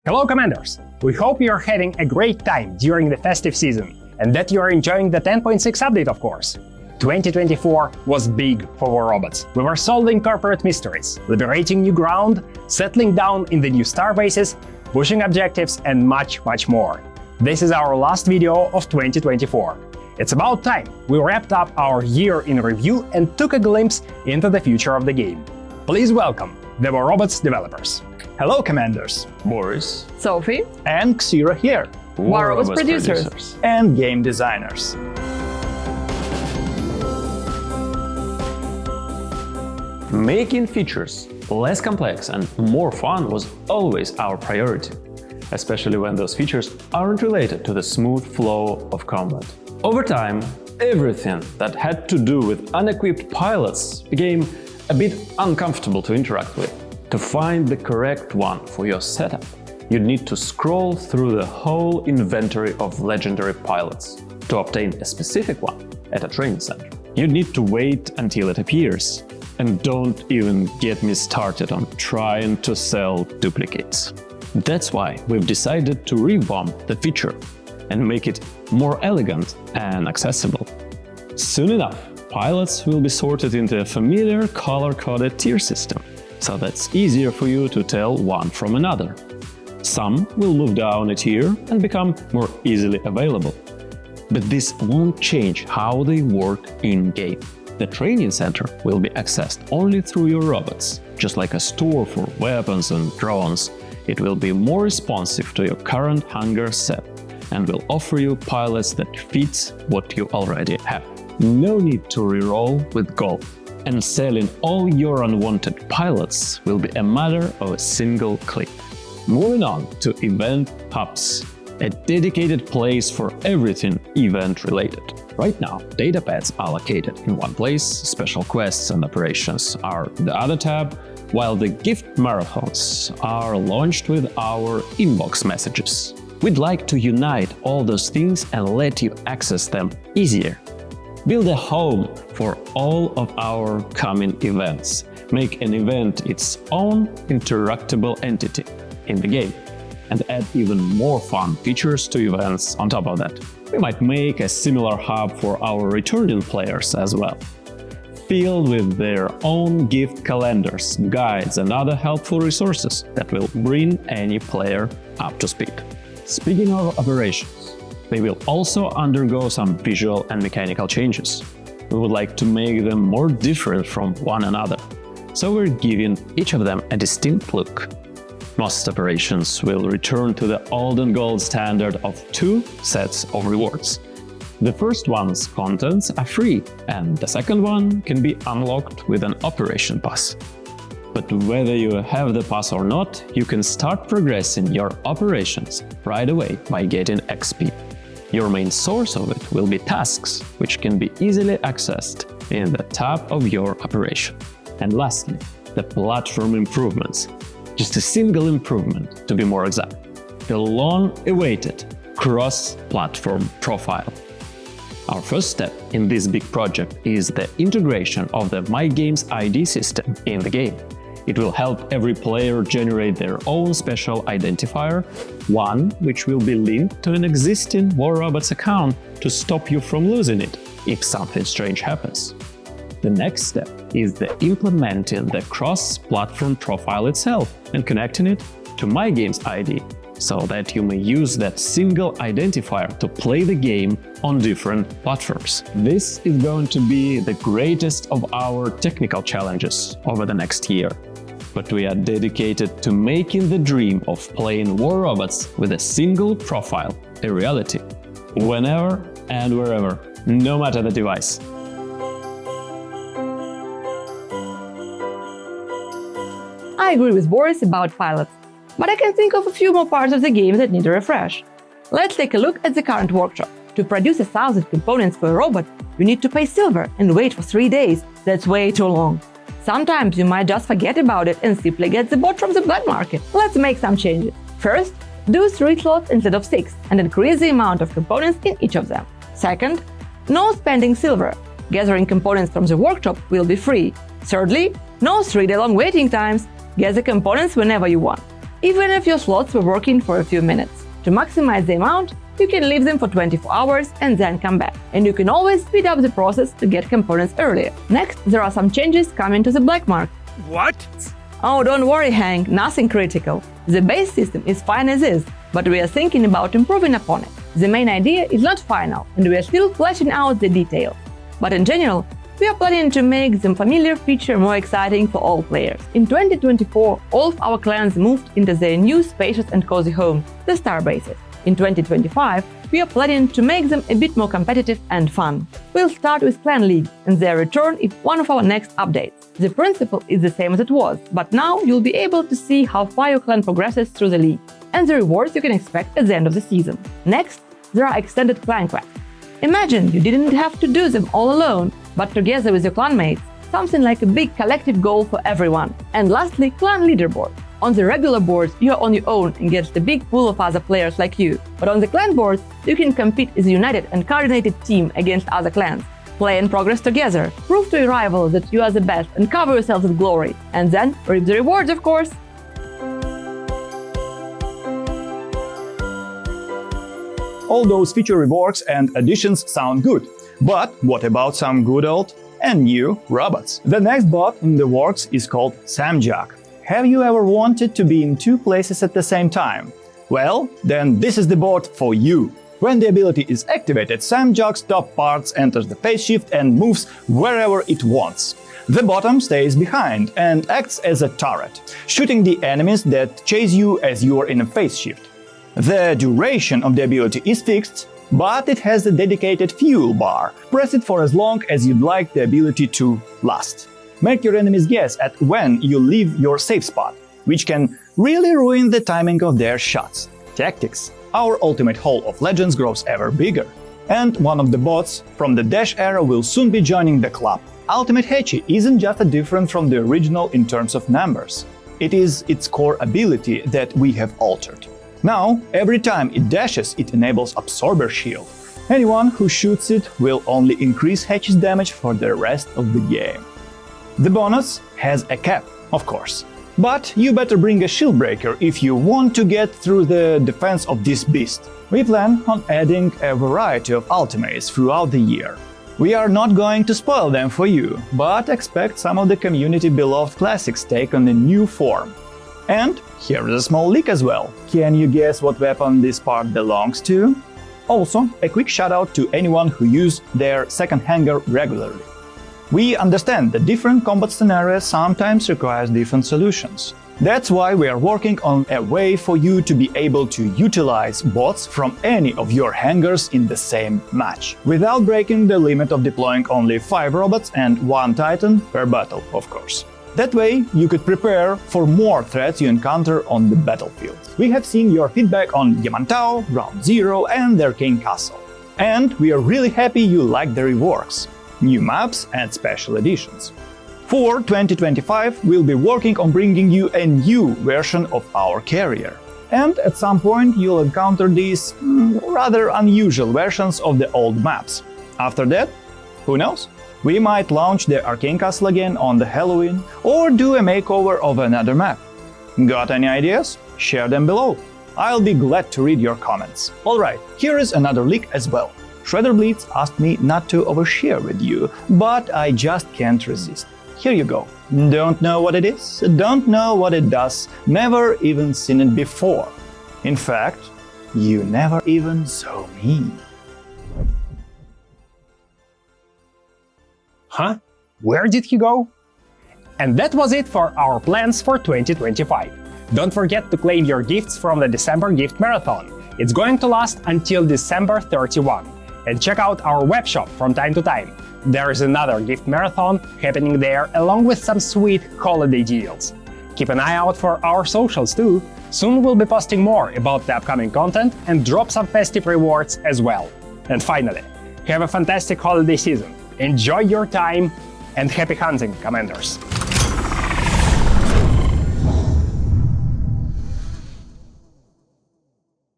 Hello Commanders! We hope you're having a great time during the festive season and that you're enjoying the 10.6 update, of course. 2024 was big for War Robots. We were solving corporate mysteries, liberating new ground, settling down in the new starbases, pushing objectives, and much, much more. This is our last video of 2024. It's about time we wrapped up our year in review and took a glimpse into the future of the game. Please welcome the War Robots developers. Hello Commanders! Boris, Sophie, and Xira here, War Robots producers, and game designers. making features less complex and more fun was always our priority, especially when those features aren't related to the smooth flow of combat. Over time, everything that had to do with unequipped pilots became a bit uncomfortable to interact with. To find the correct one for your setup, you'd need to scroll through the whole inventory of legendary pilots to obtain a specific one at a training center. You'd need to wait until it appears. And don't even get me started on trying to sell duplicates. That's why we've decided to revamp the feature and make it more elegant and accessible. Soon enough, pilots will be sorted into a familiar color-coded tier system, so that's easier for you to tell one from another. Some will move down a tier and become more easily available. But this won't change how they work in-game. The training center will be accessed only through your robots. Just like a store for weapons and drones, it will be more responsive to your current Hangar set and will offer you pilots that fits what you already have. No need to reroll with gold. And selling all your unwanted pilots will be a matter of a single click. Moving on to event hubs, a dedicated place for everything event related. Right now, data pads are located in one place, special quests and operations are in the other tab, while the gift marathons are launched with our inbox messages. We'd like to unite all those things and let you access them easier. Build a home for all of our coming events. Make an event its own interactable entity in the game, and add even more fun features to events on top of that. We might make a similar hub for our returning players as well, filled with their own gift calendars, guides, and other helpful resources that will bring any player up to speed. Speaking of operations, they will also undergo some visual and mechanical changes. We would like to make them more different from one another, so we're giving each of them a distinct look. Most operations will return to the old and gold standard of 2 sets of rewards. The first one's contents are free, and the second one can be unlocked with an operation pass. But whether you have the pass or not, you can start progressing your operations right away by getting XP. Your main source of it will be tasks, which can be easily accessed in the tab of your operation. And lastly, the platform improvements. Just a single improvement, to be more exact. The long-awaited cross-platform profile. Our first step in this big project is the integration of the My Games ID system in the game. It will help every player generate their own special identifier, one which will be linked to an existing War Robots account to stop you from losing it if something strange happens. The next step is implementing the cross-platform profile itself and connecting it to My Games ID, so that you may use that single identifier to play the game on different platforms. This is going to be the greatest of our technical challenges over the next year. But we are dedicated to making the dream of playing War Robots with a single profile a reality, whenever and wherever, no matter the device. I agree with Boris about pilots, but I can think of a few more parts of the game that need a refresh. Let's take a look at the current workshop. To produce 1,000 components for a robot, you need to pay silver and wait for 3 days. That's way too long. Sometimes you might just forget about it and simply get the bot from the black market. Let's make some changes. First, do 3 slots instead of 6 and increase the amount of components in each of them. Second, no spending silver. Gathering components from the workshop will be free. Thirdly, no 3-day-long waiting times. Get the components whenever you want. even if your slots were working for a few minutes. To maximize the amount, you can leave them for 24 hours and then come back. And you can always speed up the process to get components earlier. Next, there are some changes coming to the black market. What? Oh, don't worry, Hank, nothing critical. The base system is fine as is, but we are thinking about improving upon it. The main idea is not final, and we are still fleshing out the details. But in general, we are planning to make the familiar feature more exciting for all players. In 2024, all of our clans moved into their new spacious and cozy homes, the Starbases. In 2025, we are planning to make them a bit more competitive and fun. We'll start with Clan League, and their return is one of our next updates. The principle is the same as it was, but now you'll be able to see how far your clan progresses through the league, and the rewards you can expect at the end of the season. Next, there are extended clan quests. Imagine you didn't have to do them all alone, but together with your clanmates, something like a big collective goal for everyone. And lastly, clan leaderboard. On the regular boards, you are on your own against a big pool of other players like you. But on the clan boards, you can compete as a united and coordinated team against other clans. Play and progress together, prove to your rival that you are the best and cover yourself with glory. And then reap the rewards, of course. All those feature reworks and additions sound good. But what about some good old and new robots? The next bot in the works is called Samjok. Have you ever wanted to be in two places at the same time? Well, then this is the bot for you. When the ability is activated, Samjok's top parts enters the phase shift and moves wherever it wants. The bottom stays behind and acts as a turret, shooting the enemies that chase you as you are in a phase shift. The duration of the ability is fixed, but it has a dedicated fuel bar. Press it for as long as you'd like the ability to last. Make your enemies guess at when you leave your safe spot, which can really ruin the timing of their shots. Tactics. Our ultimate Hall of Legends grows ever bigger. And one of the bots from the Dash era will soon be joining the club. Ultimate Haechi isn't just different from the original in terms of numbers. It is its core ability that we have altered. Now, every time it dashes, it enables Absorber Shield. Anyone who shoots it will only increase Haechi's damage for the rest of the game. The bonus has a cap, of course. But you better bring a shield breaker if you want to get through the defense of this beast. We plan on adding a variety of ultimates throughout the year. We are not going to spoil them for you, but expect some of the community-beloved classics take on a new form. And here is a small leak as well. Can you guess what weapon this part belongs to? Also, a quick shout out to anyone who used their second Hangar regularly. We understand that different combat scenarios sometimes require different solutions. That's why we are working on a way for you to be able to utilize bots from any of your hangars in the same match, without breaking the limit of deploying only 5 robots and 1 Titan per battle, of course. That way, you could prepare for more threats you encounter on the battlefield. We have seen your feedback on Yamantau, Ground Zero and the Arcane Castle. And we are really happy you like the reworks, new maps and special editions. For 2025, we'll be working on bringing you a new version of our carrier. And at some point, you'll encounter these rather unusual versions of the old maps. After that, who knows? We might launch the Arcane Castle again on the Halloween or do a makeover of another map. Got any ideas? Share them below. I'll be glad to read your comments. Alright, here is another leak as well. Shredder Blitz asked me not to overshare with you, but I just can't resist. Here you go. Don't know what it is, don't know what it does, never even seen it before. In fact, you never even saw me. Huh? Where did he go? And that was it for our plans for 2025. Don't forget to claim your gifts from the December Gift Marathon. It's going to last until December 31. And check out our webshop from time to time. There is another gift marathon happening there along with some sweet holiday deals. Keep an eye out for our socials too. Soon we'll be posting more about the upcoming content and drop some festive rewards as well. And finally, have a fantastic holiday season. Enjoy your time and happy hunting, Commanders!